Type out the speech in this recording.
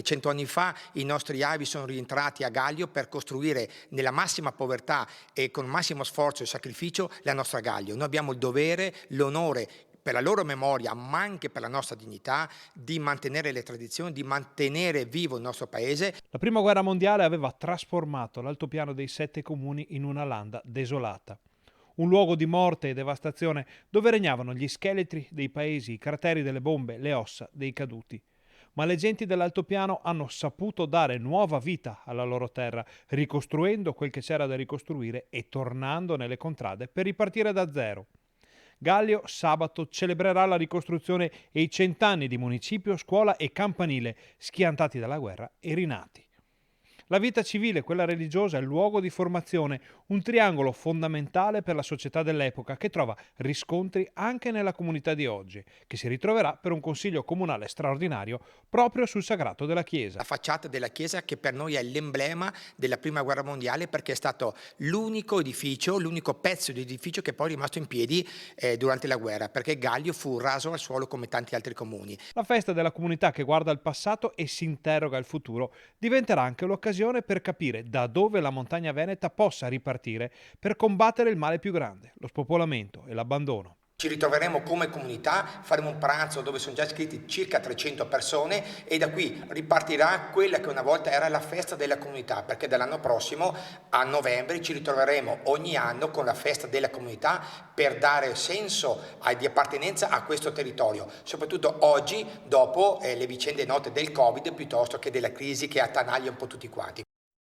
100 anni fa i nostri avi sono rientrati a Gallio per costruire nella massima povertà e con massimo sforzo e sacrificio la nostra Gallio. Noi abbiamo il dovere, l'onore, per la loro memoria, ma anche per la nostra dignità, di mantenere le tradizioni, di mantenere vivo il nostro paese. La prima guerra mondiale aveva trasformato l'altopiano dei 7 comuni in una landa desolata. Un luogo di morte e devastazione dove regnavano gli scheletri dei paesi, i crateri delle bombe, le ossa dei caduti. Ma le genti dell'altopiano hanno saputo dare nuova vita alla loro terra, ricostruendo quel che c'era da ricostruire e tornando nelle contrade per ripartire da zero. Gallio sabato celebrerà la ricostruzione e i 100 anni di municipio, scuola e campanile, schiantati dalla guerra e rinati. La vita civile, quella religiosa, è il luogo di formazione, un triangolo fondamentale per la società dell'epoca che trova riscontri anche nella comunità di oggi, che si ritroverà per un consiglio comunale straordinario proprio sul sagrato della Chiesa. La facciata della chiesa che per noi è l'emblema della prima guerra mondiale perché è stato l'unico edificio, l'unico pezzo di edificio che poi è rimasto in piedi durante la guerra, perché Gallio fu raso al suolo come tanti altri comuni. La festa della comunità che guarda al passato e si interroga al futuro diventerà anche l'occasione per capire da dove la montagna veneta possa ripartire per combattere il male più grande, lo spopolamento e l'abbandono. Ci ritroveremo come comunità, faremo un pranzo dove sono già iscritti circa 300 persone e da qui ripartirà quella che una volta era la festa della comunità, perché dall'anno prossimo, a novembre, ci ritroveremo ogni anno con la festa della comunità per dare senso di appartenenza a questo territorio, soprattutto oggi dopo le vicende note del Covid piuttosto che della crisi che attanaglia un po' tutti quanti.